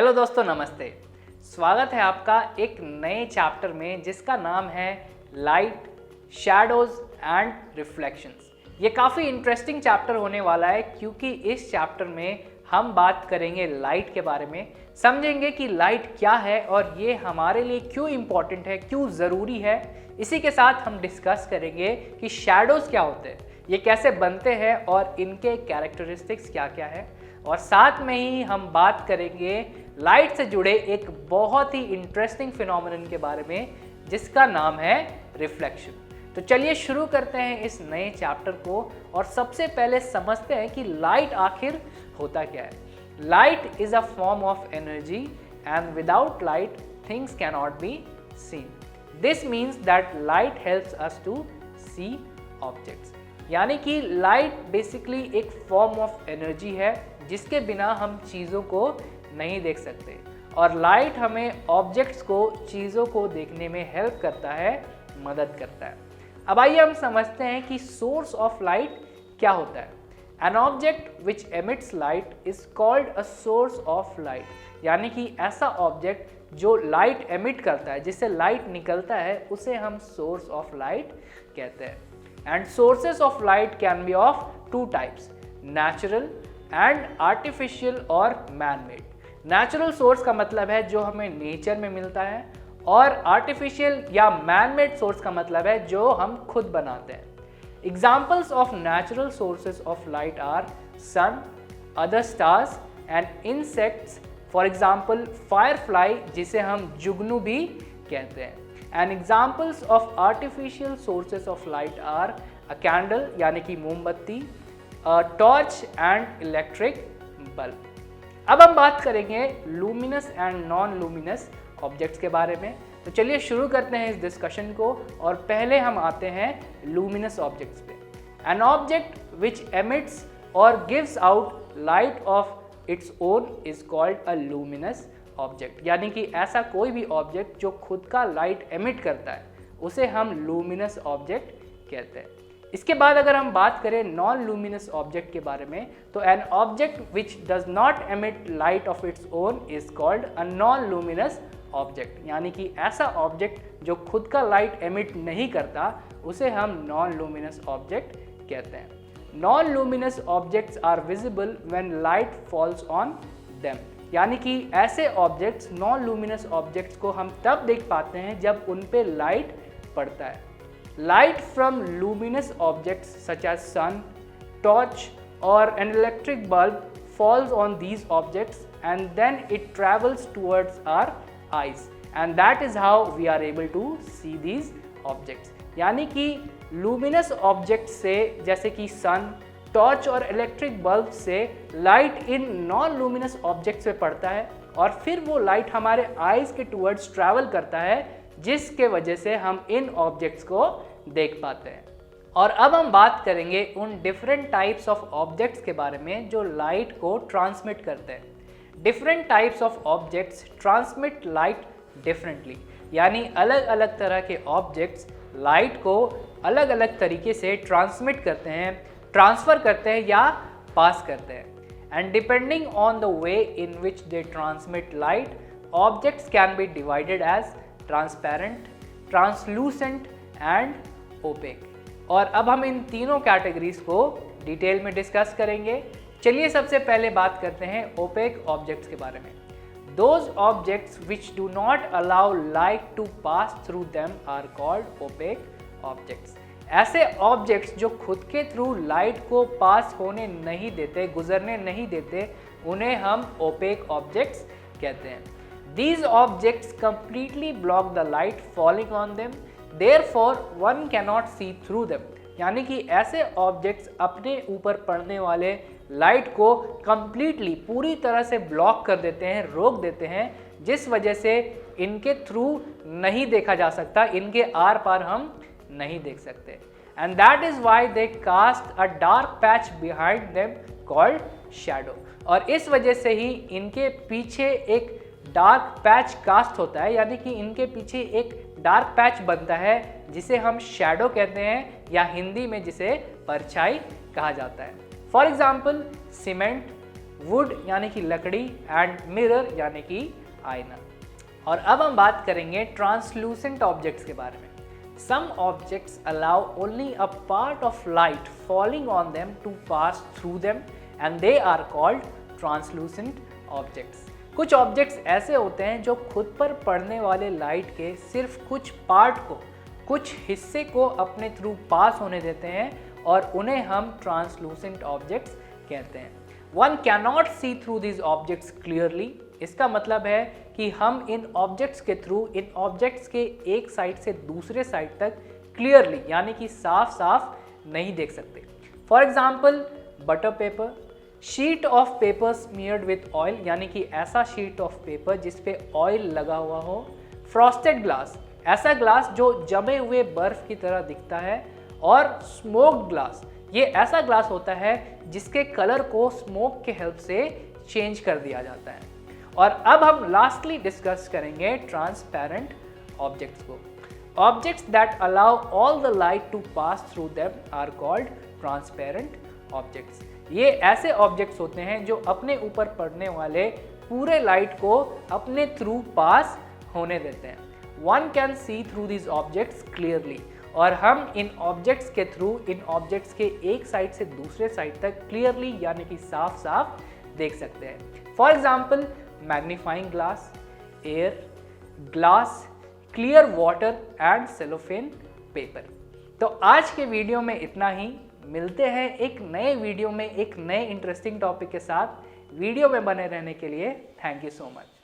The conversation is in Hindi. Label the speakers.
Speaker 1: हेलो दोस्तों, नमस्ते। स्वागत है आपका एक नए चैप्टर में जिसका नाम है लाइट, शैडोज एंड रिफ्लेक्शंस। ये काफ़ी इंटरेस्टिंग चैप्टर होने वाला है क्योंकि इस चैप्टर में हम बात करेंगे लाइट के बारे में, समझेंगे कि लाइट क्या है और ये हमारे लिए क्यों इम्पॉर्टेंट है, क्यों ज़रूरी है। इसी के साथ हम डिस्कस करेंगे कि शैडोज़ क्या होते हैं, ये कैसे बनते हैं और इनके कैरेक्टरिस्टिक्स क्या क्या है। और साथ में ही हम बात करेंगे लाइट से जुड़े एक बहुत ही इंटरेस्टिंग फिनोमेनन के बारे में जिसका नाम है रिफ्लेक्शन। तो चलिए शुरू करते हैं इस नए चैप्टर को और सबसे पहले समझते हैं कि लाइट आखिर होता क्या है। Light is a form of energy and without light things can not be seen. This means that light helps us to see objects. यानी कि लाइट बेसिकली एक फॉर्म ऑफ एनर्जी है जिसके बिना हम चीज़ों को नहीं देख सकते और लाइट हमें ऑब्जेक्ट्स को, चीज़ों को देखने में हेल्प करता है, मदद करता है। अब आइए हम समझते हैं कि सोर्स ऑफ लाइट क्या होता है। An object which emits light is called a source of light. यानी कि ऐसा ऑब्जेक्ट जो लाइट एमिट करता है, जिससे लाइट निकलता है, उसे हम सोर्स ऑफ लाइट कहते हैं। And sources of light can be of two types, natural and artificial और मैन मेड। नेचुरल सोर्स का मतलब है जो हमें नेचर में मिलता है और आर्टिफिशियल या मैन मेड सोर्स का मतलब है जो हम खुद बनाते हैं। Examples of natural sources of light are sun, other stars and insects. For example firefly, जिसे हम जुगनू भी कहते हैं। And examples of artificial sources of light are a candle यानी कि मोमबत्ती, टॉर्च एंड इलेक्ट्रिक बल्ब। अब हम बात करेंगे luminous and non luminous objects के बारे में। तो चलिए शुरू करते हैं इस डिस्कशन को और पहले हम आते हैं लूमिनस ऑब्जेक्ट्स पे। एन ऑब्जेक्ट विच एमिट्स और gives out light of its own is called a luminous object. यानी कि ऐसा कोई भी ऑब्जेक्ट जो खुद का लाइट एमिट करता है उसे हम लूमिनस ऑब्जेक्ट कहते हैं। इसके बाद अगर हम बात करें नॉन लूमिनस ऑब्जेक्ट के बारे में, तो N object which does not emit light of its own is called a non luminous object. यानी कि ऐसा ऑब्जेक्ट जो खुद का लाइट एमिट नहीं करता उसे हम नॉन लूमिनस ऑब्जेक्ट कहते हैं। Non luminous objects are visible when light falls on them. यानी कि ऐसे ऑब्जेक्ट्स, नॉन लूमिनस ऑब्जेक्ट्स को हम तब देख पाते हैं जब उन पे लाइट पड़ता है। Light from luminous objects such as sun, torch or an electric bulb falls on these objects and then it travels towards our eyes and that is how we are able to see these objects। यानी कि luminous objects से, जैसे कि sun, torch और electric bulb से light इन non luminous objects पे पड़ता है और फिर वो light हमारे eyes के towards travel करता है, जिसके वजह से हम इन ऑब्जेक्ट्स को देख पाते हैं। और अब हम बात करेंगे उन डिफरेंट टाइप्स ऑफ ऑब्जेक्ट्स के बारे में जो लाइट को ट्रांसमिट करते हैं। Different types of objects transmit light differently. यानी अलग अलग तरह के ऑब्जेक्ट्स लाइट को अलग अलग तरीके से ट्रांसमिट करते हैं, ट्रांसफ़र करते हैं या पास करते हैं। And depending on the way in which they transmit light, objects can be divided as transparent, translucent and opaque. और अब हम इन तीनों कैटेगरीज को डिटेल में डिस्कस करेंगे। चलिए सबसे पहले बात करते हैं ओपेक ऑब्जेक्ट्स के बारे में। Those objects which do not allow light to pass through them are called opaque objects. ऐसे ऑब्जेक्ट्स जो खुद के थ्रू लाइट को पास होने नहीं देते, गुजरने नहीं देते, उन्हें हम ओपेक ऑब्जेक्ट्स कहते हैं। These objects completely block the light falling on them, therefore one cannot see through them। यानी कि ऐसे ऑब्जेक्ट्स अपने ऊपर पड़ने वाले लाइट को completely, पूरी तरह से ब्लॉक कर देते हैं, रोक देते हैं, जिस वजह से इनके थ्रू नहीं देखा जा सकता, इनके आर पार हम नहीं देख सकते। And that is why they cast a dark patch behind them called shadow। और इस वजह से ही इनके पीछे एक डार्क पैच कास्ट होता है, यानी कि इनके पीछे एक डार्क पैच बनता है जिसे हम शैडो कहते हैं या हिंदी में जिसे परछाई कहा जाता है। फॉर एग्जाम्पल सीमेंट, वुड यानी कि लकड़ी एंड मिरर यानी कि आईना। और अब हम बात करेंगे ट्रांसलूसेंट ऑब्जेक्ट्स के बारे में। Some objects allow only a part of light falling on them to pass through them and they are called translucent objects। कुछ ऑब्जेक्ट्स ऐसे होते हैं जो खुद पर पड़ने वाले लाइट के सिर्फ कुछ पार्ट को, कुछ हिस्से को अपने थ्रू पास होने देते हैं और उन्हें हम ट्रांसलूसेंट ऑब्जेक्ट्स कहते हैं। One cannot see through these objects clearly। इसका मतलब है कि हम इन ऑब्जेक्ट्स के थ्रू इन ऑब्जेक्ट्स के एक साइड से दूसरे साइड तक क्लियरली यानी कि साफ साफ नहीं देख सकते। For example butter paper, sheet of paper smeared with oil यानी कि ऐसा शीट ऑफ पेपर जिस पे ऑयल लगा हुआ हो। फ्रॉस्टेड ग्लास, ऐसा ग्लास जो जमे हुए बर्फ की तरह दिखता है। और स्मोक्ड ग्लास, ये ऐसा ग्लास होता है जिसके कलर को स्मोक के हेल्प से चेंज कर दिया जाता है। और अब हम लास्टली डिस्कस करेंगे ट्रांसपेरेंट ऑब्जेक्ट्स को। Objects that allow all the light to pass through them are called transparent objects. ये ऐसे ऑब्जेक्ट्स होते हैं जो अपने ऊपर पड़ने वाले पूरे लाइट को अपने थ्रू पास होने देते हैं। One can see through these objects clearly, और हम इन ऑब्जेक्ट्स के थ्रू इन ऑब्जेक्ट्स के एक साइड से दूसरे साइड तक क्लियरली यानी कि साफ साफ देख सकते हैं। For example magnifying glass, air, glass, clear water and cellophane paper. तो आज के वीडियो में इतना ही। मिलते हैं एक नए वीडियो में एक नए इंटरेस्टिंग टॉपिक के साथ। वीडियो में बने रहने के लिए थैंक यू सो मच।